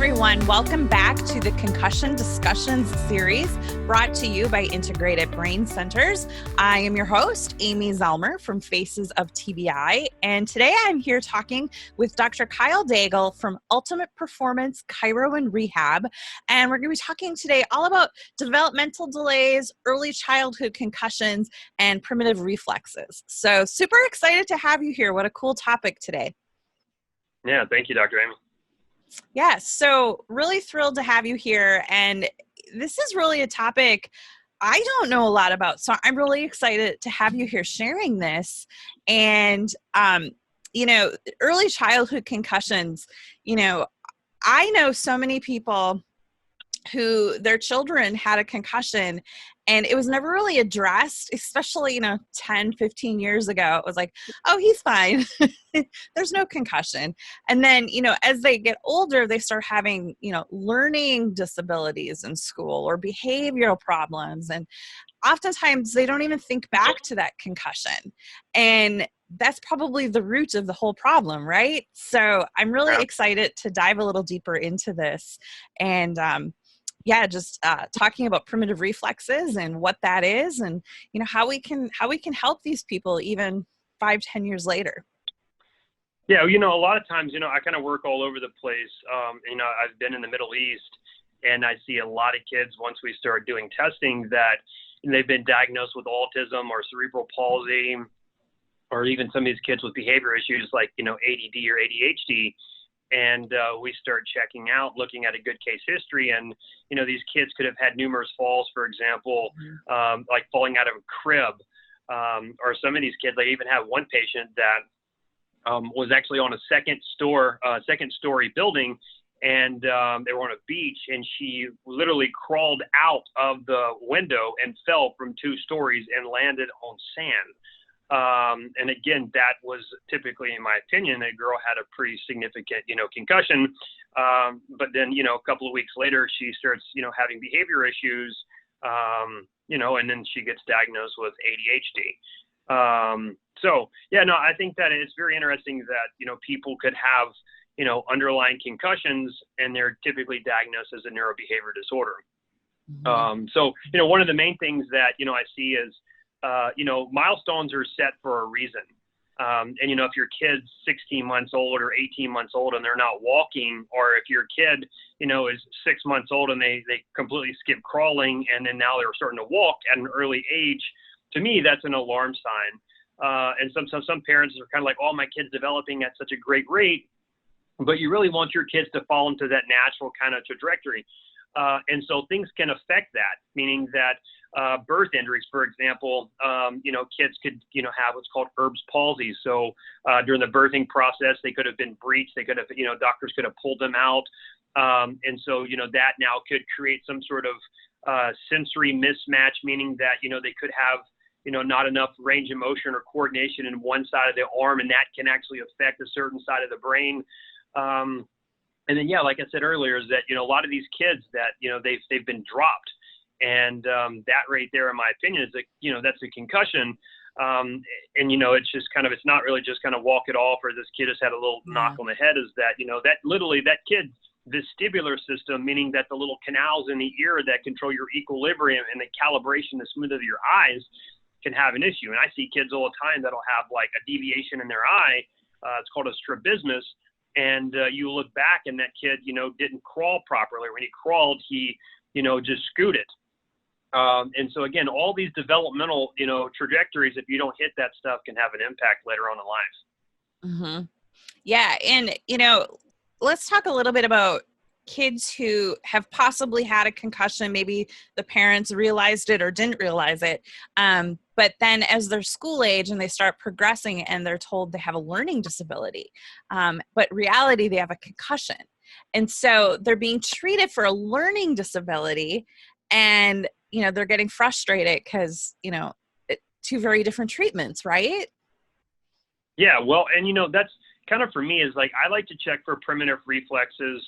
everyone. Welcome back to the Concussion Discussions series brought to you by Integrated Brain Centers. I am your host, Amy Zellmer from Faces of TBI, and today I'm here talking with Dr. Kyle Diagle from Ultimate Performance Chiro and Rehab, and we're going to be talking today all about developmental delays, early childhood concussions, and primitive reflexes. So super excited to have you here. What a cool topic today. Yeah, thank you, Dr. Amy. Yeah, so really thrilled to have you here. And this is really a topic I don't know a lot about. So I'm really excited to have you here sharing this. And, early childhood concussions, I know so many people who their children had a concussion and it was never really addressed, especially, 10, 15 years ago. It was like, oh, he's fine. There's no concussion. And then, as they get older, they start having, learning disabilities in school or behavioral problems. And oftentimes they don't even think back to that concussion. And that's probably the root of the whole problem, right? So I'm really excited to dive a little deeper into this. And, talking about primitive reflexes and what that is, and how we can help these people even 5-10 years later. Yeah, a lot of times, I kind of work all over the place. I've been in the Middle East, and I see a lot of kids once we start doing testing that they've been diagnosed with autism or cerebral palsy, or even some of these kids with behavior issues like ADD or ADHD. And we start checking out, looking at a good case history. And, these kids could have had numerous falls, for example, like falling out of a crib. Or some of these kids, I even have one patient that was actually on a second story building, and they were on a beach, and she literally crawled out of the window and fell from 2 stories and landed on sand. And again, that was typically, in my opinion, that girl had a pretty significant, concussion. But then, a couple of weeks later, she starts, having behavior issues, and then she gets diagnosed with ADHD. I think that it's very interesting that, people could have, underlying concussions, and they're typically diagnosed as a neurobehavior disorder. Mm-hmm. One of the main things that, I see is, milestones are set for a reason. If your kid's 16 months old or 18 months old and they're not walking, or if your kid, is 6 months old and they completely skip crawling and then now they're starting to walk at an early age, to me, that's an alarm sign. And some parents are kind of like, oh, my kid's developing at such a great rate, but you really want your kids to fall into that natural kind of trajectory. And so things can affect that, meaning that birth injuries, for example, kids could, have what's called Erb's palsy. So during the birthing process, they could have been breached. They could have, doctors could have pulled them out. And so, that now could create some sort of sensory mismatch, meaning that, they could have, not enough range of motion or coordination in one side of the arm, and that can actually affect a certain side of the brain. And then, like I said earlier, is that, a lot of these kids that, they've been dropped. And that right there, in my opinion, is that's a concussion. It's just kind of, it's not really just kind of walk it off, or this kid has had a little knock on the head, is that, that literally that kid's vestibular system, meaning that the little canals in the ear that control your equilibrium and the calibration, the smooth of your eyes, can have an issue. And I see kids all the time that'll have like a deviation in their eye. It's called a strabismus. And you look back and that kid, didn't crawl properly. When he crawled, he, just scooted. And so again, all these developmental, trajectories, if you don't hit that stuff, can have an impact later on in life. Mm-hmm. Yeah. And, let's talk a little bit about kids who have possibly had a concussion. Maybe the parents realized it or didn't realize it. But then as they're school age and they start progressing and they're told they have a learning disability, but reality, they have a concussion. And so they're being treated for a learning disability, and, they're getting frustrated because, 2 very different treatments, right? Yeah. Well, and, that's kind of, for me, is like, I like to check for primitive reflexes,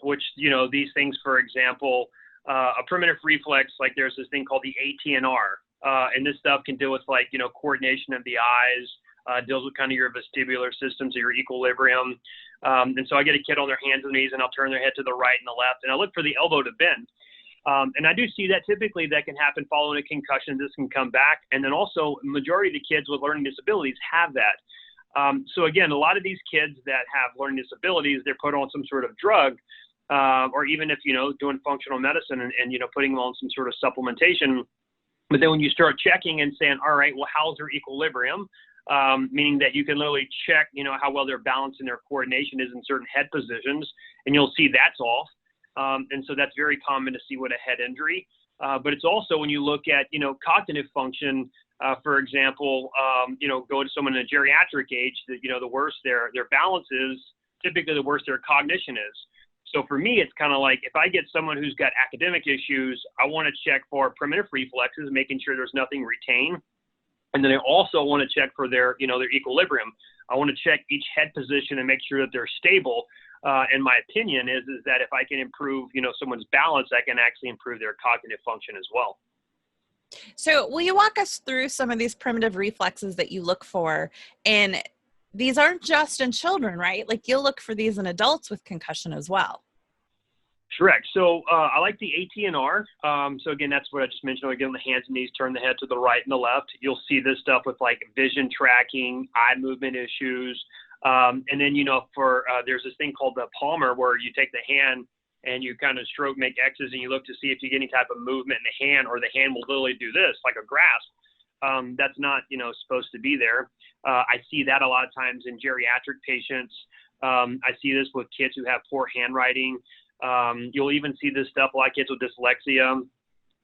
which, these things, for example, a primitive reflex, like there's this thing called the ATNR. And this stuff can deal with, like, coordination of the eyes, deals with kind of your vestibular system, so your equilibrium. And so I get a kid on their hands and knees, and I'll turn their head to the right and the left, and I look for the elbow to bend. And I do see that typically that can happen following a concussion. This can come back. And then also majority of the kids with learning disabilities have that. So again, a lot of these kids that have learning disabilities, they're put on some sort of drug, or even if, doing functional medicine and putting them on some sort of supplementation. But then when you start checking and saying, all right, well, how's their equilibrium? Meaning that you can literally check, how well their balance and their coordination is in certain head positions, and you'll see that's off. And so that's very common to see with a head injury. But it's also when you look at, cognitive function, for example, go to someone in a geriatric age that, the worse their balance is, typically the worse their cognition is. So for me, it's kind of like if I get someone who's got academic issues, I want to check for primitive reflexes, making sure there's nothing retained. And then I also want to check for their equilibrium. I want to check each head position and make sure that they're stable. And my opinion is that if I can improve, someone's balance, I can actually improve their cognitive function as well. So will you walk us through some of these primitive reflexes that you look for? And these aren't just in children, right? Like you'll look for these in adults with concussion as well. Correct. So I like the AT&R. So again, that's what I just mentioned. Again, the hands and knees, turn the head to the right and the left. You'll see this stuff with like vision tracking, eye movement issues. And then, there's this thing called the Palmer where you take the hand and you kind of stroke, make X's, and you look to see if you get any type of movement in the hand, or the hand will literally do this, like a grasp. That's not, supposed to be there. I see that a lot of times in geriatric patients. I see this with kids who have poor handwriting. You'll even see this stuff, a lot of kids with dyslexia.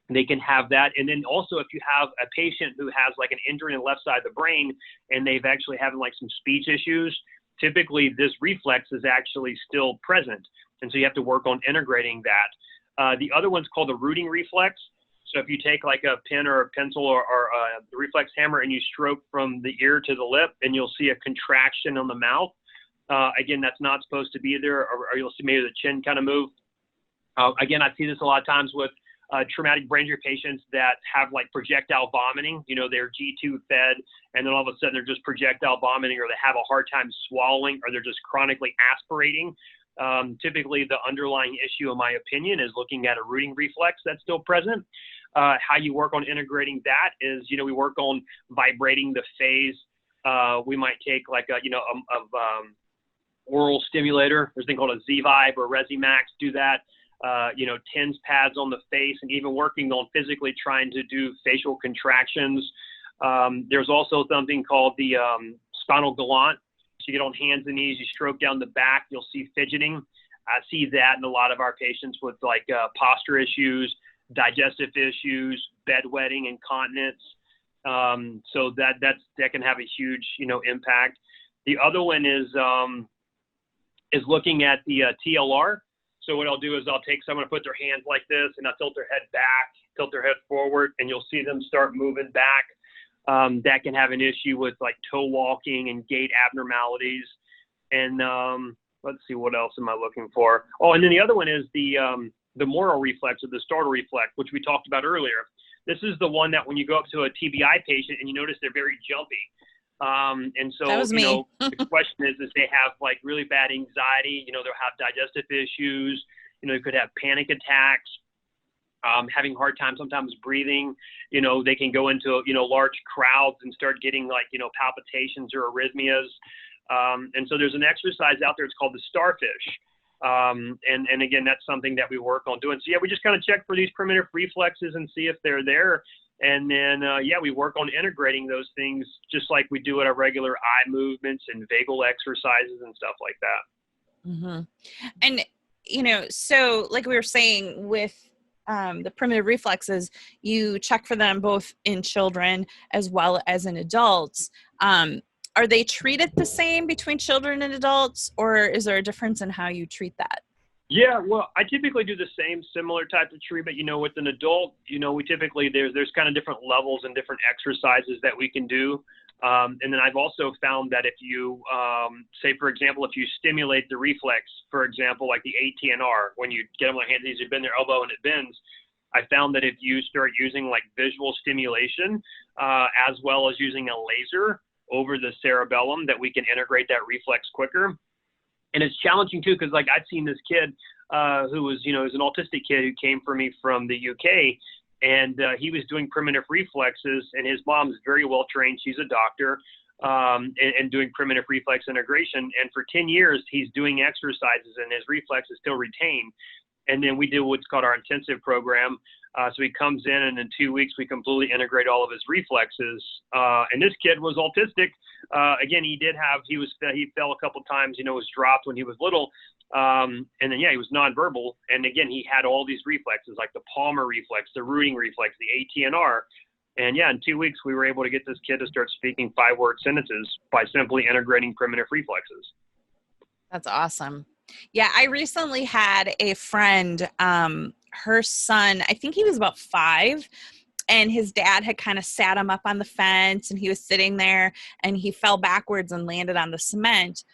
They can have that. And then also if you have a patient who has like an injury in the left side of the brain and they've actually having like some speech issues, typically this reflex is actually still present. And so you have to work on integrating that. The other one's called the rooting reflex. So if you take like a pen or a pencil or the reflex hammer and you stroke from the ear to the lip, and you'll see a contraction on the mouth. Again, that's not supposed to be there, or you'll see maybe the chin kind of move. Again, I see this a lot of times with traumatic brain injury patients that have like projectile vomiting. They're G2 fed, and then all of a sudden they're just projectile vomiting, or they have a hard time swallowing, or they're just chronically aspirating. Typically, the underlying issue, in my opinion, is looking at a rooting reflex that's still present. How you work on integrating that is, we work on vibrating the phase. We might take like a, oral stimulator. There's a thing called a Z-Vibe or Resimax. Do that. TENS pads on the face, and even working on physically trying to do facial contractions. There's also something called the Spinal Gallant. So you get on hands and knees, you stroke down the back, you'll see fidgeting. I see that in a lot of our patients with like posture issues, digestive issues, bedwetting, incontinence. So that can have a huge, impact. The other one is looking at the TLR. So what I'll do is I'll take someone and put their hands like this, and I'll tilt their head back, tilt their head forward, and you'll see them start moving back. That can have an issue with like toe walking and gait abnormalities. And let's see, what else am I looking for? Oh, and then the other one is the moral reflex, or the startle reflex, which we talked about earlier. This is the one that when you go up to a TBI patient and you notice they're very jumpy. And so, That was me. The question is they have like really bad anxiety, they'll have digestive issues, they could have panic attacks, having a hard time sometimes breathing, they can go into, large crowds and start getting like, palpitations or arrhythmias. And so there's an exercise out there, it's called the Starfish. And again, that's something that we work on doing. So yeah, we just kind of check for these primitive reflexes and see if they're there. And then, we work on integrating those things just like we do at our regular eye movements and vagal exercises and stuff like that. Mm-hmm. And, so like we were saying with the primitive reflexes, you check for them both in children as well as in adults. Are they treated the same between children and adults, or is there a difference in how you treat that? Yeah, well, I typically do the similar type of treatment. With an adult, we typically, there's kind of different levels and different exercises that we can do. And then I've also found that if you, say, for example, if you stimulate the reflex, for example, like the AT&R, when you get them on hands, you bend their elbow and it bends. I found that if you start using like visual stimulation, as well as using a laser, over the cerebellum that we can integrate that reflex quicker. And it's challenging too, because like I've seen this kid who was, you know, is an autistic kid who came for me from the UK, and he was doing primitive reflexes, and his mom's very well trained. She's a doctor, and doing primitive reflex integration. And for 10 years, he's doing exercises, and his reflex is still retained. And then we do what's called our intensive program. So he comes in, and in 2 weeks, we completely integrate all of his reflexes. And this kid was autistic. Again, he fell a couple times, you know, was dropped when he was little. And then, yeah, he was nonverbal. And again, he had all these reflexes like the Palmer reflex, the Rooting Reflex, the ATNR. And yeah, in 2 weeks, we were able to get this kid to start speaking 5-word sentences by simply integrating primitive reflexes. That's awesome. Yeah, I recently had a friend, her son, I think he was about 5, and his dad had kind of sat him up on the fence, and he was sitting there, and he fell backwards and landed on the cement,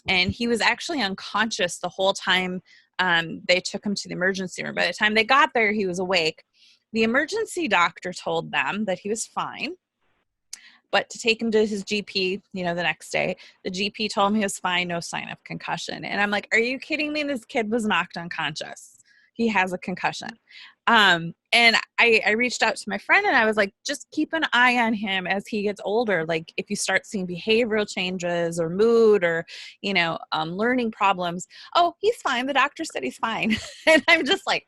and he was actually unconscious the whole time they took him to the emergency room. By the time they got there, he was awake. The emergency doctor told them that he was fine, but to take him to his GP, you know, the next day, the GP told him he was fine, no sign of concussion. And I'm like, are you kidding me? This kid was knocked unconscious. He has a concussion. And I reached out to my friend, and I was like, just keep an eye on him as he gets older. Like if you start seeing behavioral changes or mood or, you know, learning problems. Oh, he's fine. The doctor said he's fine. And I'm just like,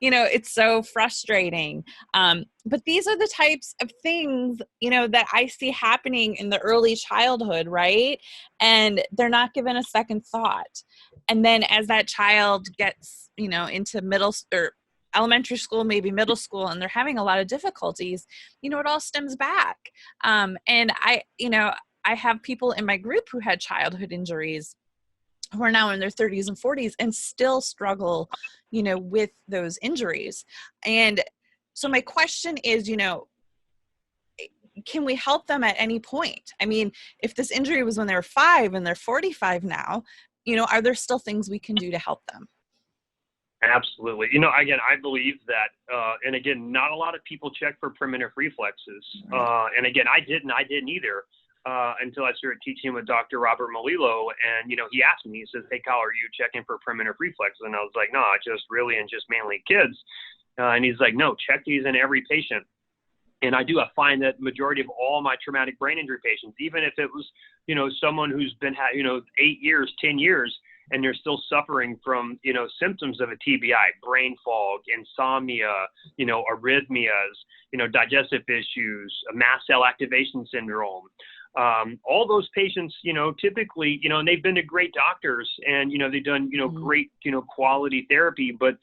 you know, it's so frustrating. But these are the types of things, you know, that I see happening in the early childhood, right? And they're not given a second thought. And then as that child gets, you know, into middle or elementary school, maybe middle school, and they're having a lot of difficulties, you know, it all stems back. And I have people in my group who had childhood injuries who are now in their 30s and 40s and still struggle, you know, with those injuries. And so my question is, you know, can we help them at any point? I mean, if this injury was when they were 5 and they're 45 now, you know, are there still things we can do to help them? Absolutely. You know, again, I believe that, and again, not a lot of people check for primitive reflexes. And again, I didn't either. Until I started teaching with Dr. Robert Melillo. And, you know, he asked me, he says, hey, Kyle, are you checking for primitive reflexes? And I was like, no, just mainly kids. And he's like, no, check these in every patient. And I find that majority of all my traumatic brain injury patients, even if it was, you know, someone who's been, 8 years, 10 years, and they're still suffering from, you know, symptoms of a TBI, brain fog, insomnia, you know, arrhythmias, you know, digestive issues, mast cell activation syndrome. All those patients, you know, typically, you know, and they've been to great doctors and, you know, they've done, you know, great, you know, quality therapy, but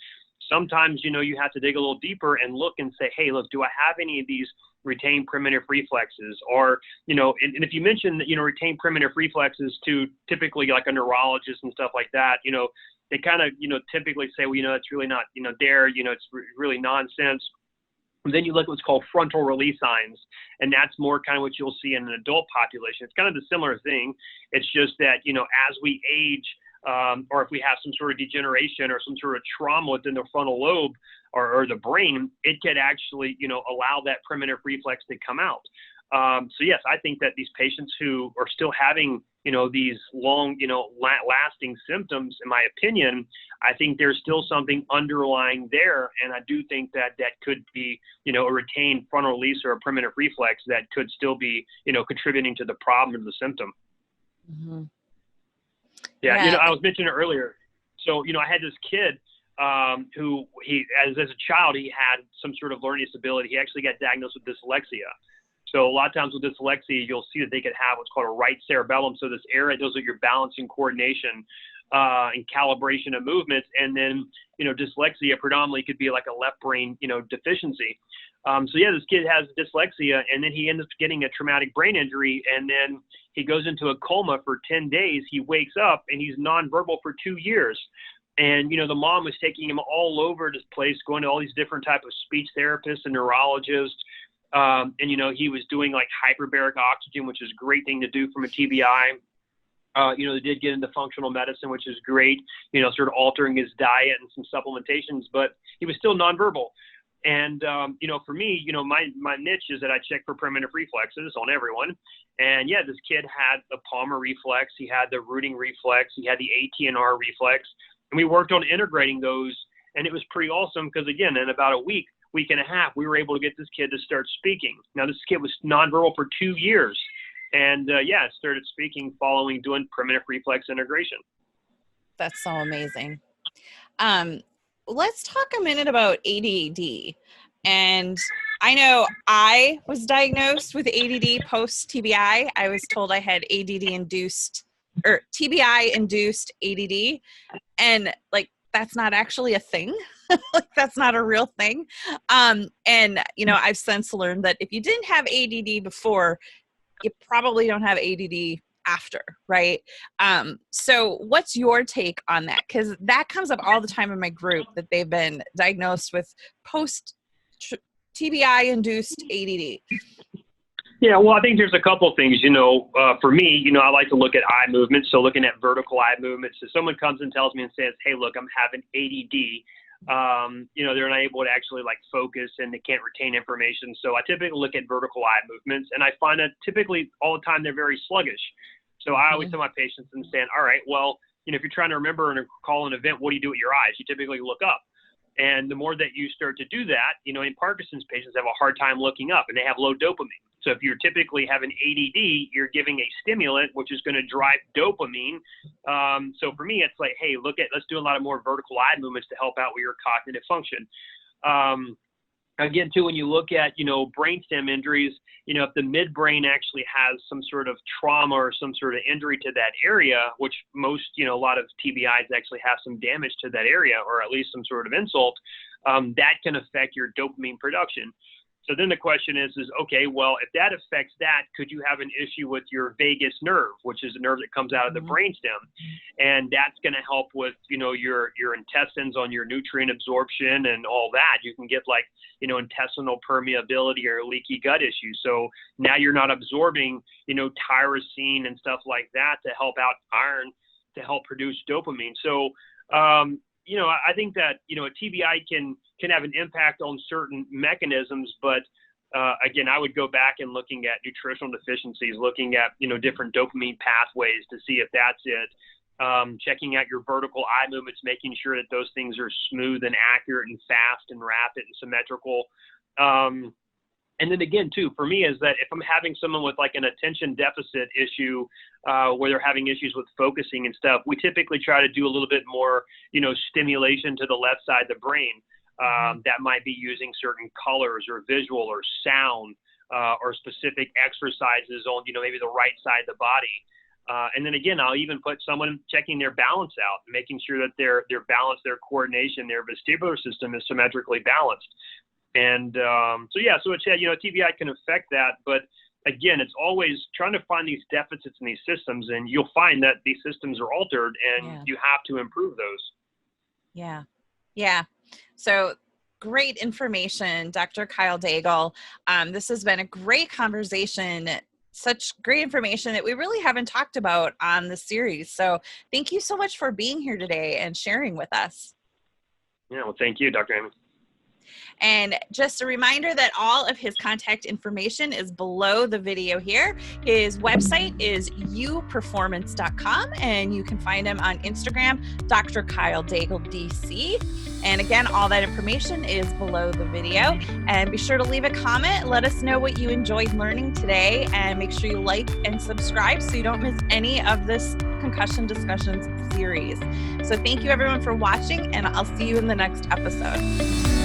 sometimes, you know, you have to dig a little deeper and look and say, hey, look, do I have any of these retained primitive reflexes? Or, you know, and if you mention that, you know, retained primitive reflexes to typically like a neurologist and stuff like that, you know, they kind of, you know, typically say, well, you know, it's really not, you know, there, you know, it's really nonsense. And then you look at what's called frontal release signs, and that's more kind of what you'll see in an adult population. It's kind of the similar thing. It's just that, you know, as we age, or if we have some sort of degeneration or some sort of trauma within the frontal lobe or the brain, it can actually, you know, allow that primitive reflex to come out. So yes, I think that these patients who are still having, you know, these long, you know, lasting symptoms, in my opinion, I think there's still something underlying there. And I do think that that could be, you know, a retained frontal release or a primitive reflex that could still be, you know, contributing to the problem or the symptom. Mm-hmm. Yeah. You know, I was mentioning it earlier. So, you know, I had this kid who as a child, he had some sort of learning disability. He actually got diagnosed with dyslexia. So a lot of times with dyslexia, you'll see that they could have what's called a right cerebellum. So this area, those are your balance and coordination and calibration of movements. And then, you know, dyslexia predominantly could be like a left brain, you know, deficiency. So yeah, this kid has dyslexia, and then he ends up getting a traumatic brain injury, and then he goes into a coma for 10 days. He wakes up and he's nonverbal for 2 years. And, you know, the mom was taking him all over this place, going to all these different types of speech therapists and neurologists. And, you know, he was doing like hyperbaric oxygen, which is a great thing to do from a TBI. You know, they did get into functional medicine, which is great, you know, sort of altering his diet and some supplementations, but he was still nonverbal. And, for me, my niche is that I check for primitive reflexes on everyone. And yeah, this kid had the palmar reflex. He had the rooting reflex. He had the ATNR reflex. And we worked on integrating those. And it was pretty awesome because, again, in about a week and a half, we were able to get this kid to start speaking. Now, this kid was nonverbal for 2 years. And started speaking following doing primitive reflex integration. That's so amazing. Let's talk a minute about ADD. And I know I was diagnosed with ADD post TBI. I was told I had TBI-induced ADD. And like, that's not actually a thing. Like, that's not a real thing. I've since learned that if you didn't have ADD before, you probably don't have ADD after, right? So what's your take on that? Because that comes up all the time in my group, that they've been diagnosed with post TBI-induced ADD. Yeah, well, I think there's a couple of things, for me, I like to look at eye movements. So looking at vertical eye movements. If someone comes and tells me and says, hey, look, I'm having ADD, they're not able to actually like focus and they can't retain information. So I typically look at vertical eye movements, and I find that typically all the time they're very sluggish. So I always tell my patients and saying, all right, well, if you're trying to remember and recall an event, what do you do with your eyes? You typically look up. And the more that you start to do that, in Parkinson's patients have a hard time looking up and they have low dopamine. So if you're typically having ADD, you're giving a stimulant, which is going to drive dopamine. So for me, it's like, hey, let's do a lot of more vertical eye movements to help out with your cognitive function. Again, too, when you look at, brainstem injuries, if the midbrain actually has some sort of trauma or some sort of injury to that area, which most, a lot of TBIs actually have some damage to that area, or at least some sort of insult, that can affect your dopamine production. So then the question is okay, well, if that affects that, could you have an issue with your vagus nerve, which is a nerve that comes out of the brainstem? And that's going to help with, your intestines on your nutrient absorption and all that. You can get like, intestinal permeability or leaky gut issues. So now you're not absorbing, tyrosine and stuff like that to help out iron to help produce dopamine. So, I think that, a TBI can have an impact on certain mechanisms, but again, I would go back and looking at nutritional deficiencies, looking at, different dopamine pathways to see if that's it. Checking out your vertical eye movements, making sure that those things are smooth and accurate and fast and rapid and symmetrical. And then again, too, for me is that if I'm having someone with like an attention deficit issue, where they're having issues with focusing and stuff, we typically try to do a little bit more, stimulation to the left side of the brain. That might be using certain colors or visual or sound, or specific exercises on, maybe the right side of the body. And then again, I'll even put someone checking their balance out, making sure that their balance, their coordination, their vestibular system is symmetrically balanced. And so it's, TBI can affect that. But again, it's always trying to find these deficits in these systems, and you'll find that these systems are altered and you have to improve those. Yeah. Yeah. So great information, Dr. Kyle Diagle. This has been a great conversation, such great information that we really haven't talked about on the series. So thank you so much for being here today and sharing with us. Yeah, well, thank you, Dr. Amy. And just a reminder that all of his contact information is below the video here. His website is uperformance.com, and you can find him on Instagram, Dr. Kyle Diagle DC. And again, all that information is below the video. And be sure to leave a comment. Let us know what you enjoyed learning today, and make sure you like and subscribe so you don't miss any of this Concussion Discussions series. So thank you everyone for watching, and I'll see you in the next episode.